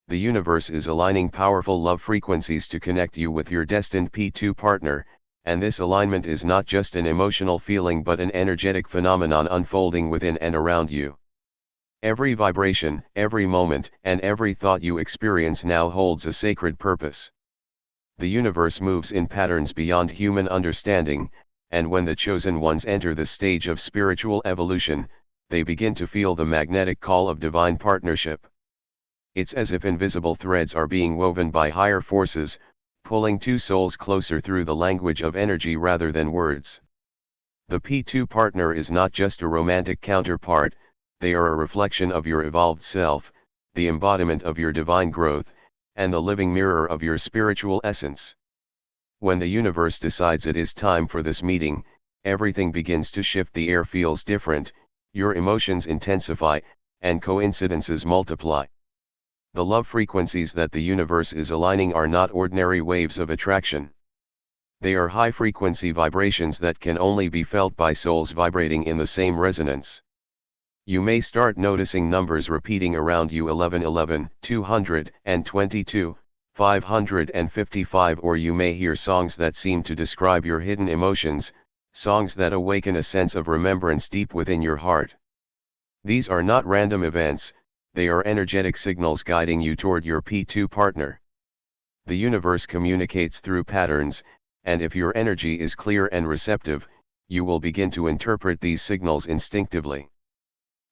The universe is aligning powerful love frequencies to connect you with your destined P2 partner, and this alignment is not just an emotional feeling but an energetic phenomenon unfolding within and around you. Every vibration, every moment, and every thought you experience now holds a sacred purpose. The universe moves in patterns beyond human understanding, and when the chosen ones enter the stage of spiritual evolution, they begin to feel the magnetic call of divine partnership. It's as if invisible threads are being woven by higher forces, pulling two souls closer through the language of energy rather than words. The P2 partner is not just a romantic counterpart, they are a reflection of your evolved self, the embodiment of your divine growth, and the living mirror of your spiritual essence. When the universe decides it is time for this meeting, everything begins to shift. The air feels different, your emotions intensify, and coincidences multiply. The love frequencies that the universe is aligning are not ordinary waves of attraction. They are high-frequency vibrations that can only be felt by souls vibrating in the same resonance. You may start noticing numbers repeating around you: 1111, 222, 555, or you may hear songs that seem to describe your hidden emotions, songs that awaken a sense of remembrance deep within your heart. These are not random events, they are energetic signals guiding you toward your P2 partner. The universe communicates through patterns, and if your energy is clear and receptive, you will begin to interpret these signals instinctively.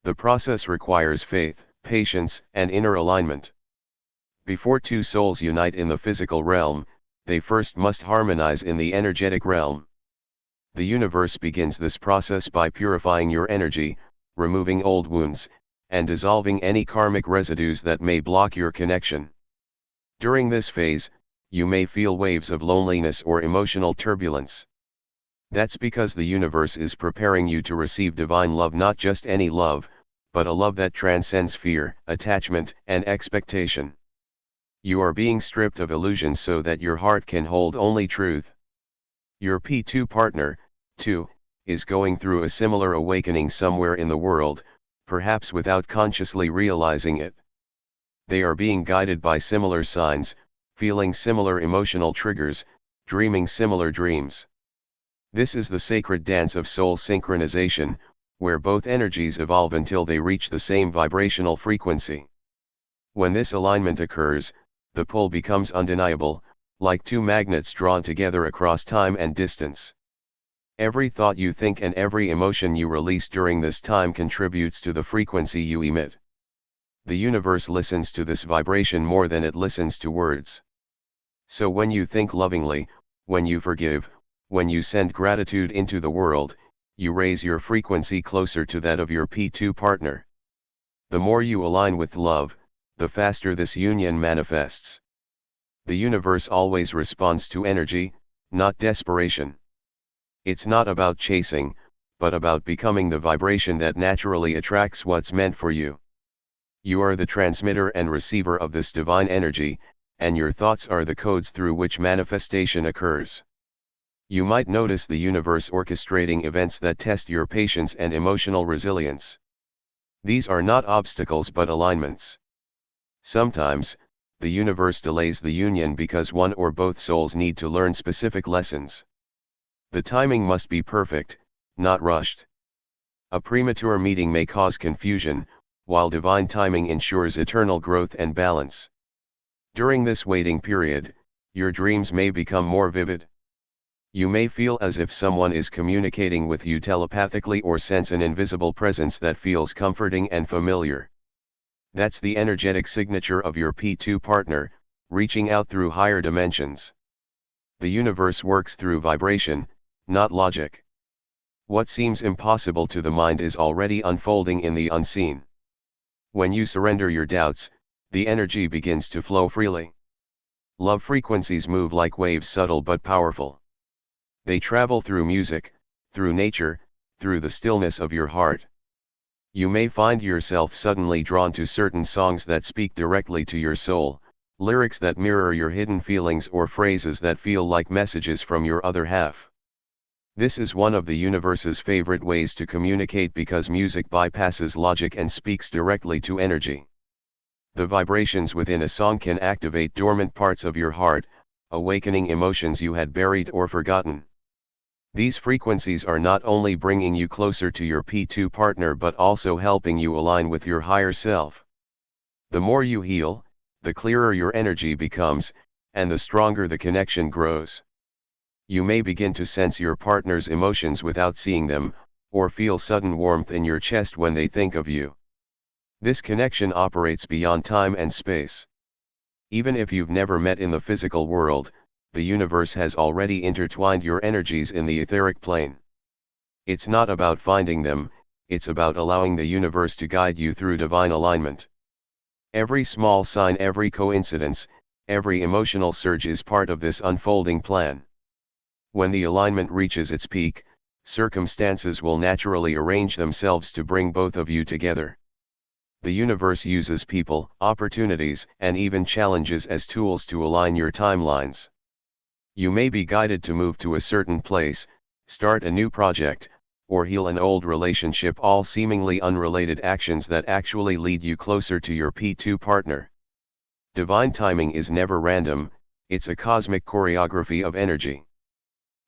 The process requires faith, patience, and inner alignment. Before two souls unite in the physical realm, they first must harmonize in the energetic realm. The universe begins this process by purifying your energy, removing old wounds, and dissolving any karmic residues that may block your connection. During this phase, you may feel waves of loneliness or emotional turbulence. That's because the universe is preparing you to receive divine love, not just any love, but a love that transcends fear, attachment, and expectation. You are being stripped of illusions so that your heart can hold only truth. Your P2 partner, too, is going through a similar awakening somewhere in the world, perhaps without consciously realizing it. They are being guided by similar signs, feeling similar emotional triggers, dreaming similar dreams. This is the sacred dance of soul synchronization, where both energies evolve until they reach the same vibrational frequency. When this alignment occurs, the pull becomes undeniable, like two magnets drawn together across time and distance. Every thought you think and every emotion you release during this time contributes to the frequency you emit. The universe listens to this vibration more than it listens to words. So when you think lovingly, when you forgive, when you send gratitude into the world, you raise your frequency closer to that of your P2 partner. The more you align with love, the faster this union manifests. The universe always responds to energy, not desperation. It's not about chasing, but about becoming the vibration that naturally attracts what's meant for you. You are the transmitter and receiver of this divine energy, and your thoughts are the codes through which manifestation occurs. You might notice the universe orchestrating events that test your patience and emotional resilience. These are not obstacles but alignments. Sometimes, the universe delays the union because one or both souls need to learn specific lessons. The timing must be perfect, not rushed. A premature meeting may cause confusion, while divine timing ensures eternal growth and balance. During this waiting period, your dreams may become more vivid. You may feel as if someone is communicating with you telepathically or sense an invisible presence that feels comforting and familiar. That's the energetic signature of your P2 partner, reaching out through higher dimensions. The universe works through vibration, not logic. What seems impossible to the mind is already unfolding in the unseen. When you surrender your doubts, the energy begins to flow freely. Love frequencies move like waves, subtle but powerful. They travel through music, through nature, through the stillness of your heart. You may find yourself suddenly drawn to certain songs that speak directly to your soul, lyrics that mirror your hidden feelings or phrases that feel like messages from your other half. This is one of the universe's favorite ways to communicate because music bypasses logic and speaks directly to energy. The vibrations within a song can activate dormant parts of your heart, awakening emotions you had buried or forgotten. These frequencies are not only bringing you closer to your P2 partner but also helping you align with your higher self. The more you heal, the clearer your energy becomes, and the stronger the connection grows. You may begin to sense your partner's emotions without seeing them, or feel sudden warmth in your chest when they think of you. This connection operates beyond time and space. Even if you've never met in the physical world, the universe has already intertwined your energies in the etheric plane. It's not about finding them, it's about allowing the universe to guide you through divine alignment. Every small sign, every coincidence, every emotional surge is part of this unfolding plan. When the alignment reaches its peak, circumstances will naturally arrange themselves to bring both of you together. The universe uses people, opportunities, and even challenges as tools to align your timelines. You may be guided to move to a certain place, start a new project, or heal an old relationship, all seemingly unrelated actions that actually lead you closer to your P2 partner. Divine timing is never random, it's a cosmic choreography of energy.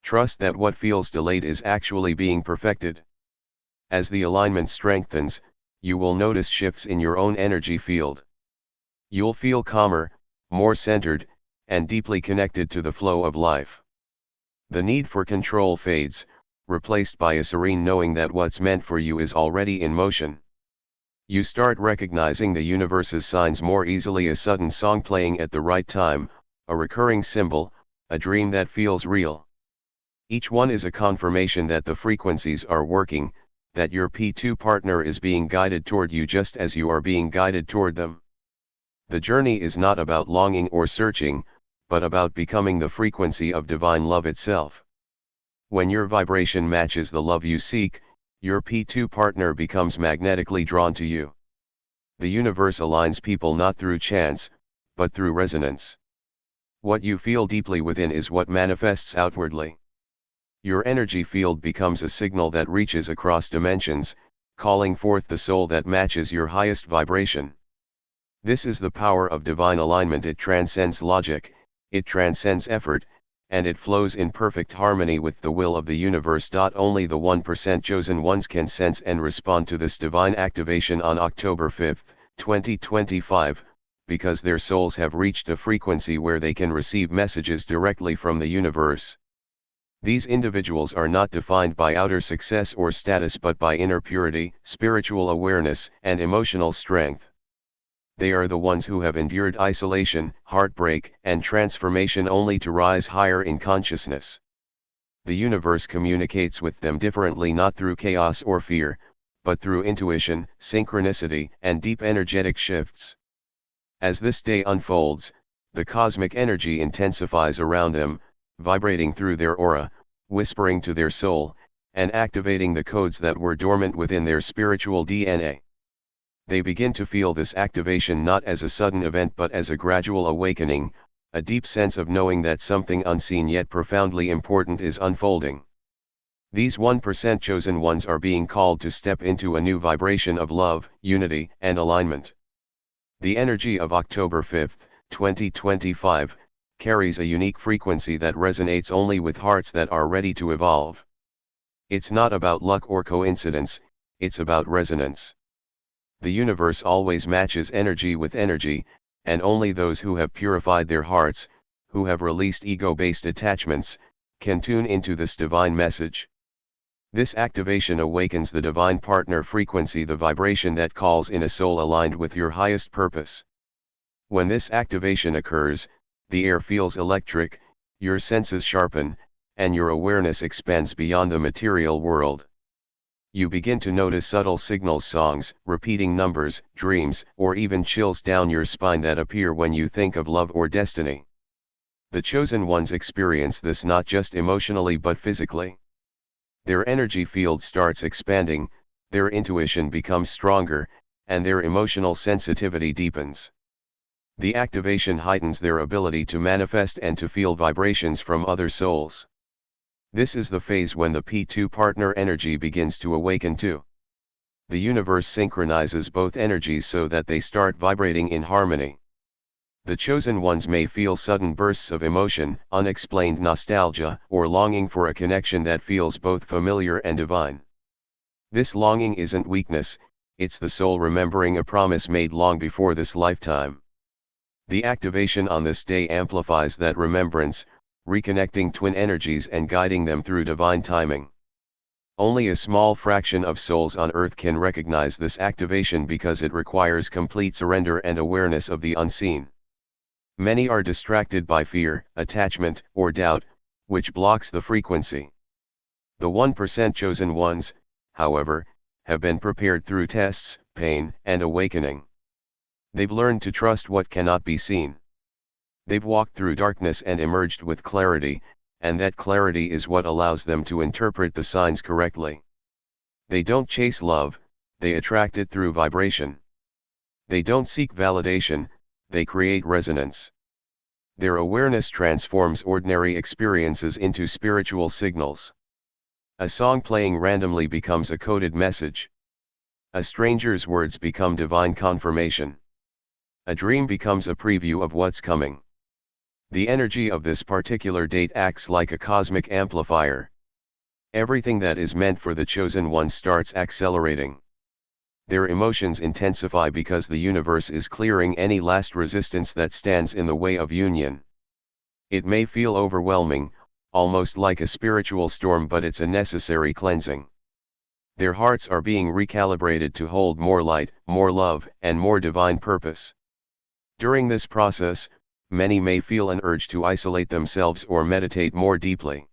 Trust that what feels delayed is actually being perfected. As the alignment strengthens, you will notice shifts in your own energy field. You'll feel calmer, more centered, and deeply connected to the flow of life. The need for control fades, replaced by a serene knowing that what's meant for you is already in motion. You start recognizing the universe's signs more easily: a sudden song playing at the right time, a recurring symbol, a dream that feels real. Each one is a confirmation that the frequencies are working, that your P2 partner is being guided toward you just as you are being guided toward them. The journey is not about longing or searching, but about becoming the frequency of divine love itself. When your vibration matches the love you seek, your P2 partner becomes magnetically drawn to you. The universe aligns people not through chance, but through resonance. What you feel deeply within is what manifests outwardly. Your energy field becomes a signal that reaches across dimensions, calling forth the soul that matches your highest vibration. This is the power of divine alignment. It transcends logic, it transcends effort, and it flows in perfect harmony with the will of the universe. Only the 1% chosen ones can sense and respond to this divine activation on October 5, 2025, because their souls have reached a frequency where they can receive messages directly from the universe. These individuals are not defined by outer success or status but by inner purity, spiritual awareness, and emotional strength. They are the ones who have endured isolation, heartbreak, and transformation only to rise higher in consciousness. The universe communicates with them differently, not through chaos or fear, but through intuition, synchronicity, and deep energetic shifts. As this day unfolds, the cosmic energy intensifies around them, vibrating through their aura, whispering to their soul, and activating the codes that were dormant within their spiritual DNA. They begin to feel this activation not as a sudden event but as a gradual awakening, a deep sense of knowing that something unseen yet profoundly important is unfolding. These 1% chosen ones are being called to step into a new vibration of love, unity, and alignment. The energy of October 5, 2025, carries a unique frequency that resonates only with hearts that are ready to evolve. It's not about luck or coincidence, it's about resonance. The universe always matches energy with energy, and only those who have purified their hearts, who have released ego-based attachments, can tune into this divine message. This activation awakens the divine partner frequency, the vibration that calls in a soul aligned with your highest purpose. When this activation occurs, the air feels electric, your senses sharpen, and your awareness expands beyond the material world. You begin to notice subtle signals, songs, repeating numbers, dreams, or even chills down your spine that appear when you think of love or destiny. The chosen ones experience this not just emotionally but physically. Their energy field starts expanding, their intuition becomes stronger, and their emotional sensitivity deepens. The activation heightens their ability to manifest and to feel vibrations from other souls. This is the phase when the P2 partner energy begins to awaken too. The universe synchronizes both energies so that they start vibrating in harmony. The chosen ones may feel sudden bursts of emotion, unexplained nostalgia, or longing for a connection that feels both familiar and divine. This longing isn't weakness, it's the soul remembering a promise made long before this lifetime. The activation on this day amplifies that remembrance, reconnecting twin energies and guiding them through divine timing. Only a small fraction of souls on earth can recognize this activation because it requires complete surrender and awareness of the unseen. Many are distracted by fear, attachment, or doubt, which blocks the frequency. The 1% chosen ones, however, have been prepared through tests, pain, and awakening. They've learned to trust what cannot be seen. They've walked through darkness and emerged with clarity, and that clarity is what allows them to interpret the signs correctly. They don't chase love, they attract it through vibration. They don't seek validation, they create resonance. Their awareness transforms ordinary experiences into spiritual signals. A song playing randomly becomes a coded message. A stranger's words become divine confirmation. A dream becomes a preview of what's coming. The energy of this particular date acts like a cosmic amplifier. Everything that is meant for the chosen one starts accelerating. Their emotions intensify because the universe is clearing any last resistance that stands in the way of union. It may feel overwhelming, almost like a spiritual storm, but it's a necessary cleansing. Their hearts are being recalibrated to hold more light, more love, and more divine purpose. During this process, many may feel an urge to isolate themselves or meditate more deeply.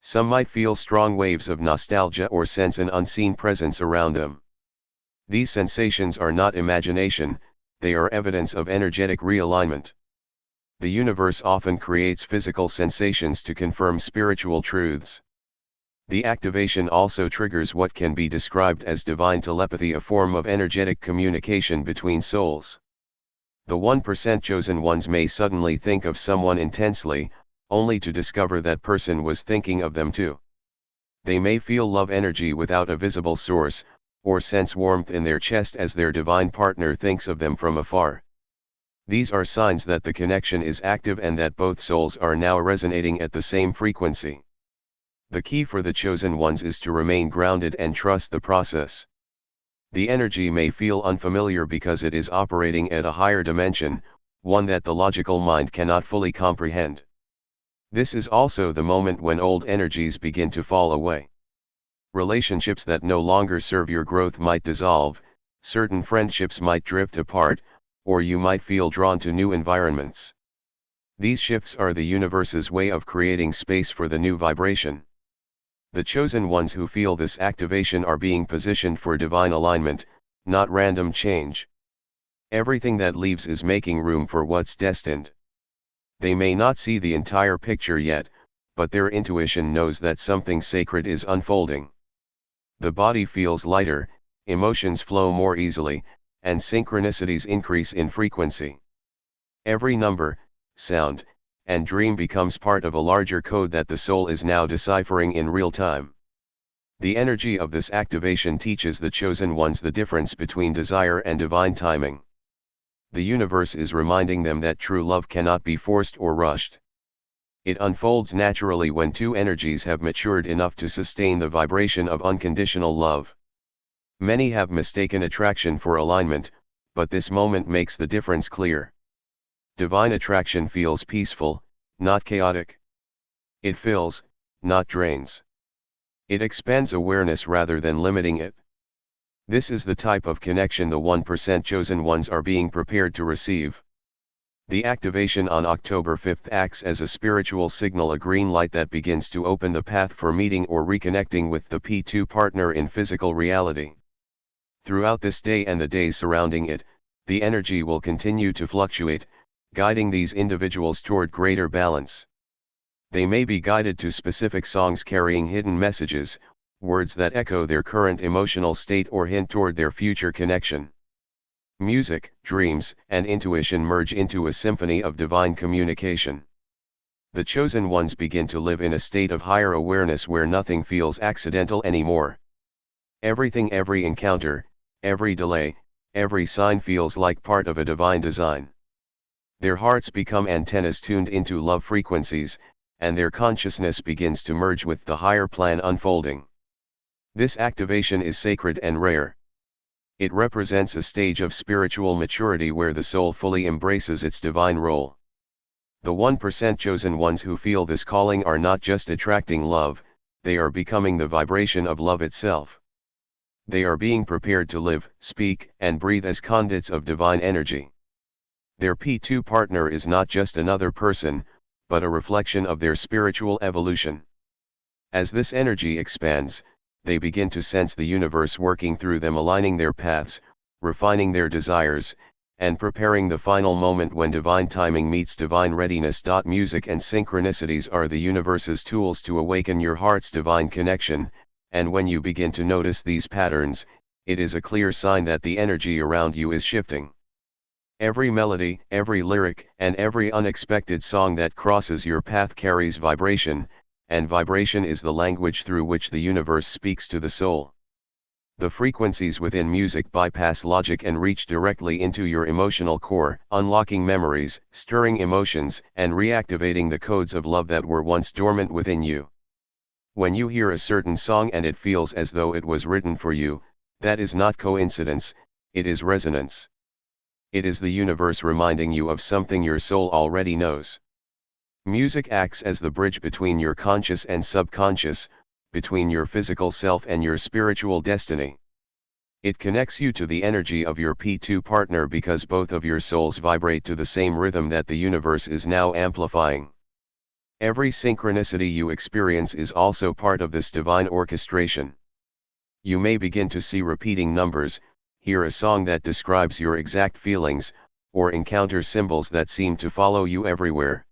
Some might feel strong waves of nostalgia or sense an unseen presence around them. These sensations are not imagination, they are evidence of energetic realignment. The universe often creates physical sensations to confirm spiritual truths. The activation also triggers what can be described as divine telepathy, a form of energetic communication between souls. The 1% chosen ones may suddenly think of someone intensely, only to discover that person was thinking of them too. They may feel love energy without a visible source, or sense warmth in their chest as their divine partner thinks of them from afar. These are signs that the connection is active and that both souls are now resonating at the same frequency. The key for the chosen ones is to remain grounded and trust the process. The energy may feel unfamiliar because it is operating at a higher dimension, one that the logical mind cannot fully comprehend. This is also the moment when old energies begin to fall away. Relationships that no longer serve your growth might dissolve, certain friendships might drift apart, or you might feel drawn to new environments. These shifts are the universe's way of creating space for the new vibration. The chosen ones who feel this activation are being positioned for divine alignment, not random change. Everything that leaves is making room for what's destined. They may not see the entire picture yet, but their intuition knows that something sacred is unfolding. The body feels lighter, emotions flow more easily, and synchronicities increase in frequency. Every number, sound, and dream becomes part of a larger code that the soul is now deciphering in real time. The energy of this activation teaches the chosen ones the difference between desire and divine timing. The universe is reminding them that true love cannot be forced or rushed. It unfolds naturally when two energies have matured enough to sustain the vibration of unconditional love. Many have mistaken attraction for alignment, but this moment makes the difference clear. Divine attraction feels peaceful, not chaotic. It fills, not drains. It expands awareness rather than limiting it. This is the type of connection the 1% chosen ones are being prepared to receive. The activation on October 5th acts as a spiritual signal, a green light that begins to open the path for meeting or reconnecting with the P2 partner in physical reality. Throughout this day and the days surrounding it, the energy will continue to fluctuate, guiding these individuals toward greater balance. They may be guided to specific songs carrying hidden messages, words that echo their current emotional state or hint toward their future connection. Music, dreams, and intuition merge into a symphony of divine communication. The chosen ones begin to live in a state of higher awareness where nothing feels accidental anymore. Everything, every encounter, every delay, every sign feels like part of a divine design. Their hearts become antennas tuned into love frequencies, and their consciousness begins to merge with the higher plan unfolding. This activation is sacred and rare. It represents a stage of spiritual maturity where the soul fully embraces its divine role. The 1% chosen ones who feel this calling are not just attracting love, they are becoming the vibration of love itself. They are being prepared to live, speak, and breathe as conduits of divine energy. Their P2 partner is not just another person, but a reflection of their spiritual evolution. As this energy expands, they begin to sense the universe working through them, aligning their paths, refining their desires, and preparing the final moment when divine timing meets divine readiness. Music and synchronicities are the universe's tools to awaken your heart's divine connection, and when you begin to notice these patterns, it is a clear sign that the energy around you is shifting. Every melody, every lyric, and every unexpected song that crosses your path carries vibration, and vibration is the language through which the universe speaks to the soul. The frequencies within music bypass logic and reach directly into your emotional core, unlocking memories, stirring emotions, and reactivating the codes of love that were once dormant within you. When you hear a certain song and it feels as though it was written for you, that is not coincidence, it is resonance. It is the universe reminding you of something your soul already knows. Music acts as the bridge between your conscious and subconscious, between your physical self and your spiritual destiny. It connects you to the energy of your P2 partner because both of your souls vibrate to the same rhythm that the universe is now amplifying. Every synchronicity you experience is also part of this divine orchestration. You may begin to see repeating numbers, hear a song that describes your exact feelings, or encounter symbols that seem to follow you everywhere.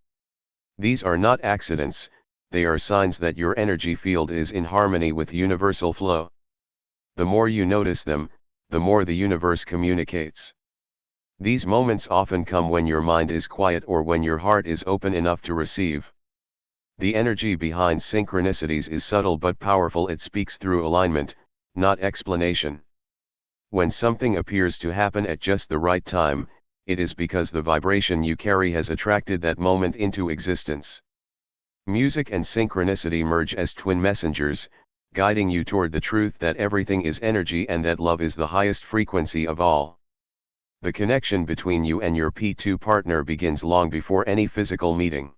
These are not accidents, they are signs that your energy field is in harmony with universal flow. The more you notice them, the more the universe communicates. These moments often come when your mind is quiet or when your heart is open enough to receive. The energy behind synchronicities is subtle but powerful. It speaks through alignment, not explanation. When something appears to happen at just the right time, it is because the vibration you carry has attracted that moment into existence. Music and synchronicity merge as twin messengers, guiding you toward the truth that everything is energy and that love is the highest frequency of all. The connection between you and your P2 partner begins long before any physical meeting.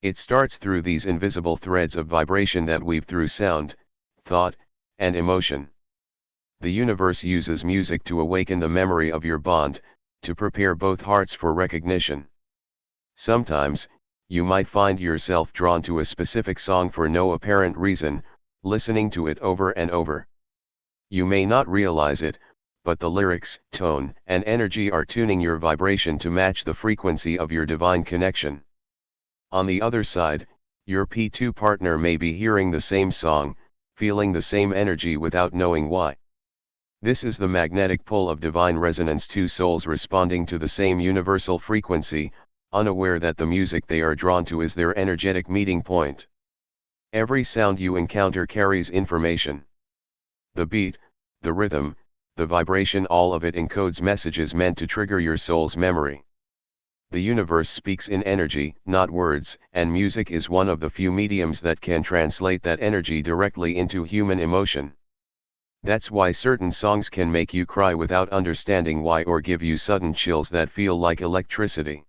It starts through these invisible threads of vibration that weave through sound, thought, and emotion. The universe uses music to awaken the memory of your bond, to prepare both hearts for recognition. Sometimes, you might find yourself drawn to a specific song for no apparent reason, listening to it over and over. You may not realize it, but the lyrics, tone, and energy are tuning your vibration to match the frequency of your divine connection. On the other side, your P2 partner may be hearing the same song, feeling the same energy without knowing why. This is the magnetic pull of divine resonance, two souls responding to the same universal frequency, unaware that the music they are drawn to is their energetic meeting point. Every sound you encounter carries information. The beat, the rhythm, the vibration, all of it encodes messages meant to trigger your soul's memory. The universe speaks in energy, not words, and music is one of the few mediums that can translate that energy directly into human emotion. That's why certain songs can make you cry without understanding why or give you sudden chills that feel like electricity.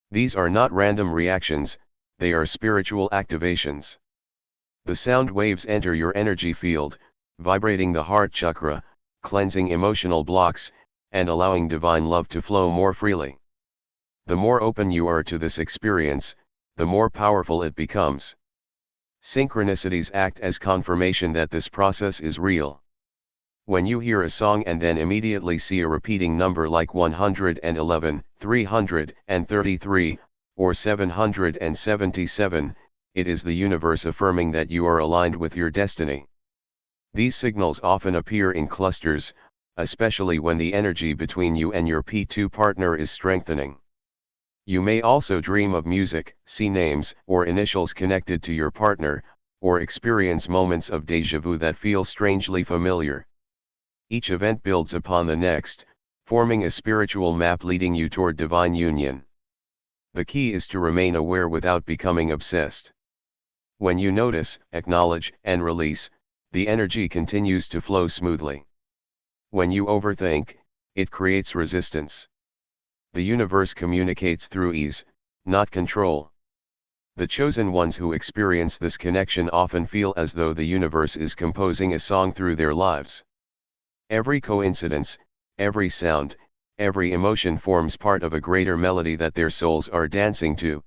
These are not random reactions, they are spiritual activations. The sound waves enter your energy field, vibrating the heart chakra, cleansing emotional blocks, and allowing divine love to flow more freely. The more open you are to this experience, the more powerful it becomes. Synchronicities act as confirmation that this process is real. When you hear a song and then immediately see a repeating number like 111, 333, or 777, it is the universe affirming that you are aligned with your destiny. These signals often appear in clusters, especially when the energy between you and your P2 partner is strengthening. You may also dream of music, see names or initials connected to your partner, or experience moments of déjà vu that feel strangely familiar. Each event builds upon the next, forming a spiritual map leading you toward divine union. The key is to remain aware without becoming obsessed. When you notice, acknowledge, and release, the energy continues to flow smoothly. When you overthink, it creates resistance. The universe communicates through ease, not control. The chosen ones who experience this connection often feel as though the universe is composing a song through their lives. Every coincidence, every sound, every emotion forms part of a greater melody that their souls are dancing to.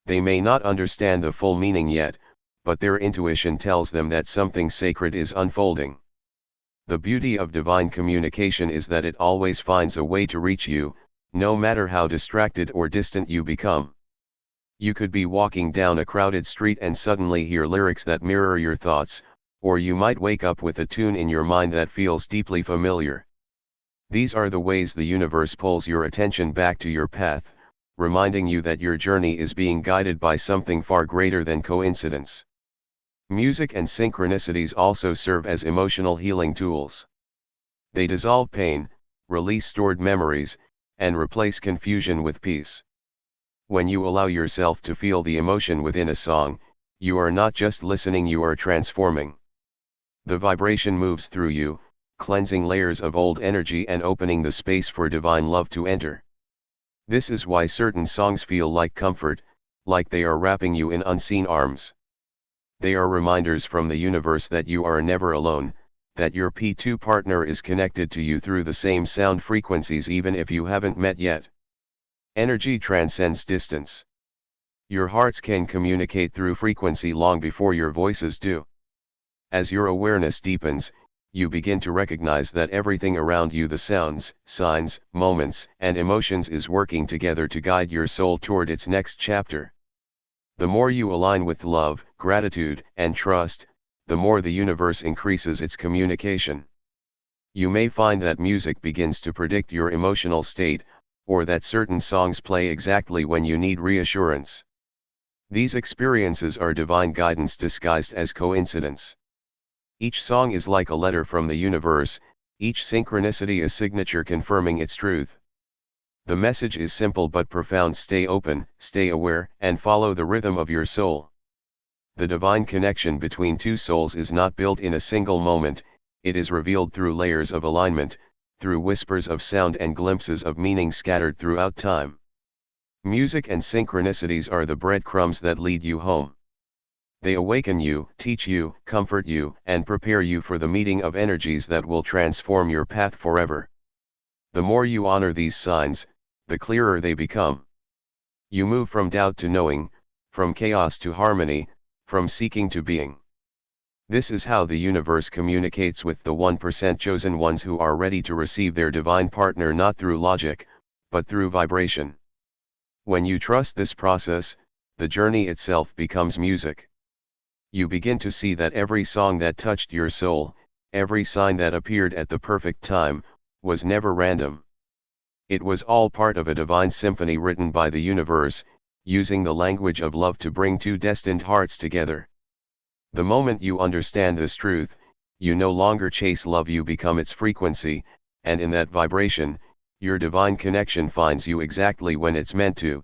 They may not understand the full meaning yet, but their intuition tells them that something sacred is unfolding. The beauty of divine communication is that it always finds a way to reach you, no matter how distracted or distant you become. You could be walking down a crowded street and suddenly hear lyrics that mirror your thoughts, or you might wake up with a tune in your mind that feels deeply familiar. These are the ways the universe pulls your attention back to your path, reminding you that your journey is being guided by something far greater than coincidence. Music and synchronicities also serve as emotional healing tools. They dissolve pain, release stored memories, and replace confusion with peace. When you allow yourself to feel the emotion within a song, you are not just listening, you are transforming. The vibration moves through you, cleansing layers of old energy and opening the space for divine love to enter. This is why certain songs feel like comfort, like they are wrapping you in unseen arms. They are reminders from the universe that you are never alone, that your P2 partner is connected to you through the same sound frequencies even if you haven't met yet. Energy transcends distance. Your hearts can communicate through frequency long before your voices do. As your awareness deepens, you begin to recognize that everything around you, the sounds, signs, moments, and emotions, is working together to guide your soul toward its next chapter. The more you align with love, gratitude, and trust, the more the universe increases its communication. You may find that music begins to predict your emotional state, or that certain songs play exactly when you need reassurance. These experiences are divine guidance disguised as coincidence. Each song is like a letter from the universe, each synchronicity a signature confirming its truth. The message is simple but profound: stay open, stay aware, and follow the rhythm of your soul. The divine connection between two souls is not built in a single moment, it is revealed through layers of alignment, through whispers of sound and glimpses of meaning scattered throughout time. Music and synchronicities are the breadcrumbs that lead you home. They awaken you, teach you, comfort you, and prepare you for the meeting of energies that will transform your path forever. The more you honor these signs, the clearer they become. You move from doubt to knowing, from chaos to harmony, from seeking to being. This is how the universe communicates with the 1% chosen ones who are ready to receive their divine partner not through logic, but through vibration. When you trust this process, the journey itself becomes music. You begin to see that every song that touched your soul, every sign that appeared at the perfect time, was never random. It was all part of a divine symphony written by the universe, using the language of love to bring two destined hearts together. The moment you understand this truth, you no longer chase love, you become its frequency, and in that vibration, your divine connection finds you exactly when it's meant to.